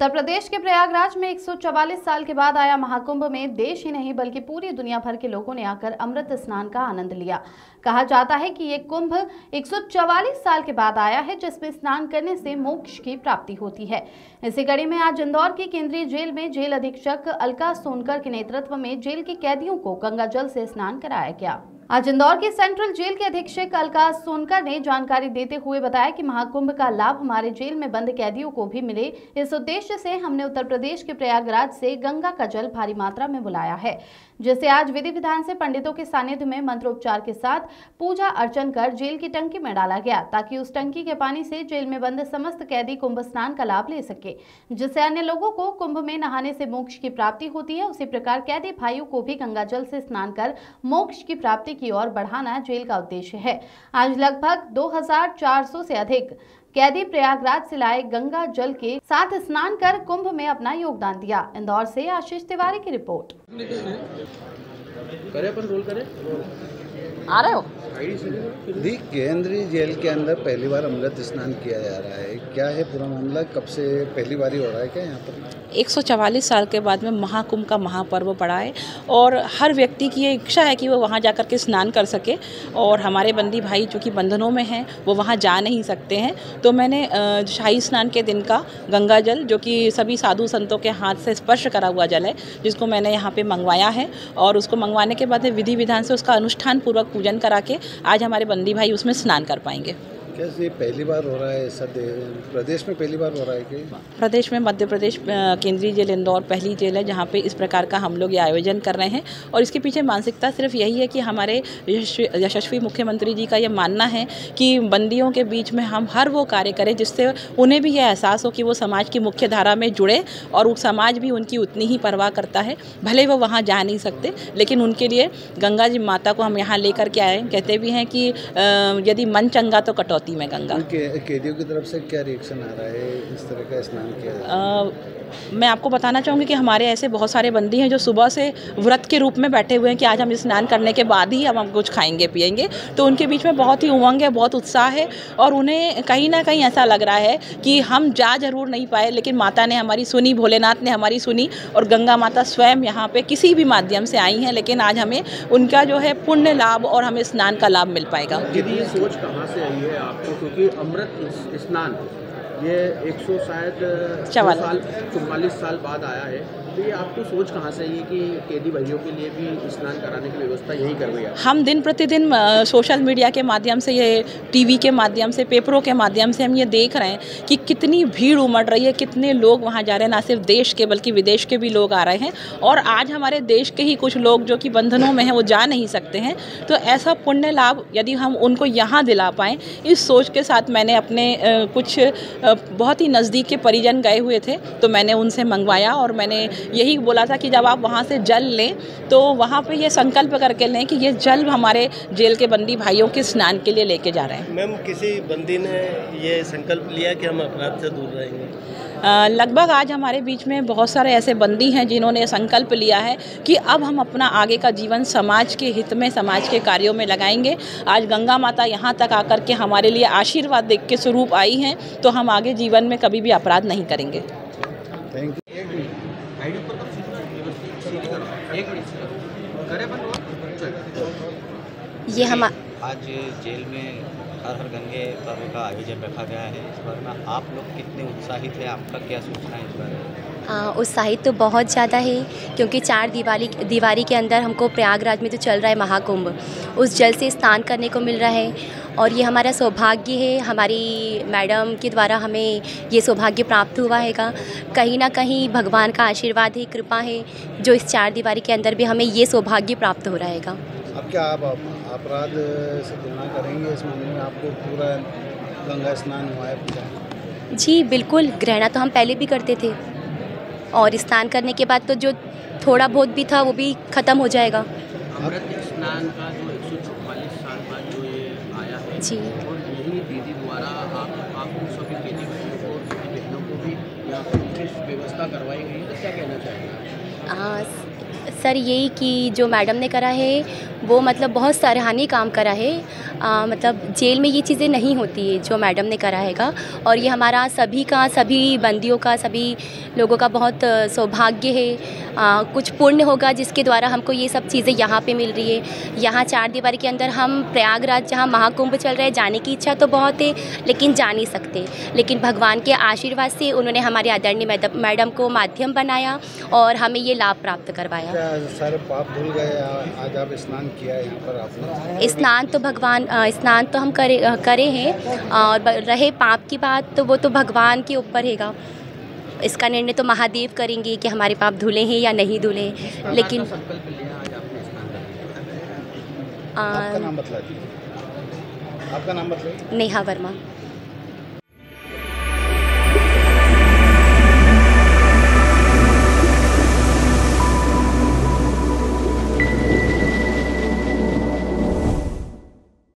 उत्तर प्रदेश के प्रयागराज में 144 साल के बाद आया महाकुंभ में देश ही नहीं बल्कि पूरी दुनिया भर के लोगों ने आकर अमृत स्नान का आनंद लिया। कहा जाता है कि ये कुंभ 144 साल के बाद आया है, जिसमें स्नान करने से मोक्ष की प्राप्ति होती है। इसी कड़ी में आज इंदौर की केंद्रीय जेल में जेल अधीक्षक अलका सोनकर के नेतृत्व में जेल के कैदियों को गंगा जल से स्नान कराया गया। आज इंदौर की सेंट्रल जेल के अधीक्षक अलका सोनकर ने जानकारी देते हुए बताया कि महाकुंभ का लाभ हमारे जेल में बंद कैदियों को भी मिले, इस उद्देश्य से हमने उत्तर प्रदेश के प्रयागराज से गंगा का जल भारी मात्रा में बुलाया है, जिसे आज विधि विधान से पंडितों के सानिध्य में मंत्रोपचार के साथ पूजा अर्चन कर जेल की टंकी में डाला गया, ताकि उस टंकी के पानी से जेल में बंद समस्त कैदी कुंभ स्नान का लाभ ले सके, जिससे अन्य लोगों को कुंभ में नहाने से मोक्ष की प्राप्ति होती है। उसी प्रकार कैदी भाइयों को भी गंगा जल से स्नान कर मोक्ष की प्राप्ति की ओर बढ़ाना जेल का उद्देश्य है। आज लगभग 2400 से अधिक कैदी प्रयागराज से लाए गंगा जल के साथ स्नान कर कुंभ में अपना योगदान दिया। इंदौर से आशीष तिवारी की रिपोर्ट। आ रहे हो? केंद्रीय जेल के अंदर पहली बार अमृत स्नान किया जा रहा है, क्या है पूरा मामला? कब से पहली बार हो रहा है क्या यहाँ पर? 144 साल के बाद में महाकुंभ का महापर्व पड़ा है और हर व्यक्ति की ये इच्छा है कि वो वहाँ जाकर के स्नान कर सके। और हमारे बंदी भाई जो कि बंधनों में हैं वो वहाँ जा नहीं सकते हैं, तो मैंने शाही स्नान के दिन का गंगा जल, जो कि सभी साधु संतों के हाथ से स्पर्श करा हुआ जल है, जिसको मैंने यहाँ पे मंगवाया है। और उसको मंगवाने के बाद विधि विधान से उसका अनुष्ठान पूर्वक पूजन करा के आज हमारे बंदी भाई उसमें स्नान कर पाएंगे। कैसे पहली बार हो रहा है? प्रदेश में पहली बार हो रहा है कि? प्रदेश में मध्य प्रदेश केंद्रीय जेल इंदौर पहली जेल है जहाँ पे इस प्रकार का हम लोग ये आयोजन कर रहे हैं। और इसके पीछे मानसिकता सिर्फ यही है कि हमारे यशस्वी मुख्यमंत्री जी का ये मानना है कि बंदियों के बीच में हम हर वो कार्य करें जिससे उन्हें भी यह एहसास हो कि वो समाज की मुख्य धारा में जुड़े, और वो समाज भी उनकी उतनी ही परवाह करता है। भले वो वहाँ जा नहीं सकते, लेकिन उनके लिए गंगा जी माता को हम यहाँ लेकर के आए। कहते भी हैं कि यदि मन चंगा तो कटौती में गंगा। कैदियों की तरफ से क्या रिएक्शन आ रहा है इस तरह का स्नान किया? मैं आपको बताना चाहूँगी कि हमारे ऐसे बहुत सारे बंदी हैं जो सुबह से व्रत के रूप में बैठे हुए हैं कि आज हम स्नान करने के बाद ही हम कुछ खाएंगे पिएंगे। तो उनके बीच में बहुत ही उमंग है, बहुत उत्साह है, और उन्हें कहीं ना कहीं ऐसा लग रहा है कि हम जा जरूर नहीं पाए, लेकिन माता ने हमारी सुनी, भोलेनाथ ने हमारी सुनी, और गंगा माता स्वयं यहाँ पे किसी भी माध्यम से आई हैं, लेकिन आज हमें उनका जो है पुण्य लाभ और हमें स्नान का लाभ मिल पाएगा। दीदी, ये सोच कहाँ से आई है आपको? क्योंकि अमृत स्नान ये 144 साल बाद आया है, तो ये आपको सोच कहाँ से आई है कि कैदी भाइयों के लिए भी स्नान कराने की व्यवस्था यही कर रही है? हम दिन प्रतिदिन सोशल मीडिया के माध्यम से, ये टीवी के माध्यम से, पेपरों के माध्यम से हम ये देख रहे हैं कि कितनी भीड़ उमड़ रही है, कितने लोग वहाँ जा रहे हैं। ना सिर्फ देश के बल्कि विदेश के भी लोग आ रहे हैं, और आज हमारे देश के ही कुछ लोग जो कि बंधनों में हैं वो जा नहीं सकते हैं। तो ऐसा पुण्य लाभ यदि हम उनको यहाँ दिला पाएँ, इस सोच के साथ मैंने अपने कुछ बहुत ही नज़दीक के परिजन गए हुए थे, तो मैंने उनसे मंगवाया, और मैंने यही बोला था कि जब आप वहाँ से जल लें तो वहाँ पे ये संकल्प करके लें कि ये जल हमारे जेल के बंदी भाइयों के स्नान के लिए लेके जा रहे हैं। मैम, किसी बंदी ने ये संकल्प लिया कि हम अपराध से दूर रहेंगे? लगभग आज हमारे बीच में बहुत सारे ऐसे बंदी हैं जिन्होंने संकल्प लिया है कि अब हम अपना आगे का जीवन समाज के हित में, समाज के कार्यों में लगाएंगे। आज गंगा माता यहाँ तक आकर के हमारे लिए आशीर्वाद देख के स्वरूप आई हैं, तो हम आगे जीवन में कभी भी अपराध नहीं करेंगे। Thank you. ये हम आज जेल में हर हर गंगे पर्व का आयोजन रखा गया है। इस बार में आप लोग कितने उत्साहित हैं? आपका क्या सूचना है इस बारे में? उत्साहित तो बहुत ज़्यादा है, क्योंकि चार दीवारी के अंदर हमको प्रयागराज में जो चल रहा है महाकुंभ, उस जल से स्नान करने को मिल रहा है, और ये हमारा सौभाग्य है। हमारी मैडम के द्वारा हमें ये सौभाग्य प्राप्त हुआ हैगा। कहीं ना कहीं भगवान का आशीर्वाद है, कृपा है, जो इस चार दीवारी के अंदर भी हमें ये सौभाग्य प्राप्त हो रहा हैगा। अब क्या आप अपराध से तुलना करेंगे इस मामले में? आपको पूरा गंगा स्नान हुआ है? जी बिल्कुल, ग्रहणा तो हम पहले भी करते थे, और स्नान करने के बाद तो जो थोड़ा बहुत भी था वो भी ख़त्म हो जाएगा। अमृत स्नान का जो 144 साल बाद जो ये आया है जी, और यही दीदी द्वारा आप सभी कैदी भाइयों को, सभी बहनों को भी यहाँ पर व्यवस्था करवाई गई है, तो क्या कहना चाहेंगे? सर यही कि जो मैडम ने करा है वो मतलब बहुत सराहनीय काम करा है। मतलब जेल में ये चीज़ें नहीं होती है जो मैडम ने करा हैगा, और ये हमारा सभी बंदियों का, सभी लोगों का बहुत सौभाग्य है। कुछ पुण्य होगा जिसके द्वारा हमको ये सब चीज़ें यहाँ पे मिल रही है। यहाँ चार दीवारी के अंदर हम प्रयागराज जहाँ महाकुंभ चल रहा है, जाने की इच्छा तो बहुत है लेकिन जा नहीं सकते। लेकिन भगवान के आशीर्वाद से उन्होंने हमारे आदरणीय मैडम को माध्यम बनाया और हमें ये लाभ प्राप्त करवाया। क्या सारे पाप धुल गए? आज आप स्नान किया है यहाँ पर आपने? स्नान तो हम करे हैं, और रहे पाप की बात तो वो तो भगवान के ऊपर हैगा। इसका निर्णय तो महादेव करेंगे कि हमारे पाप धुले हैं या नहीं धुले। लेकिन संकल्प लिया आज आपने स्नान करने का? आपका नाम बतला दीजिए। आपका नाम बताइए। नेहा वर्मा।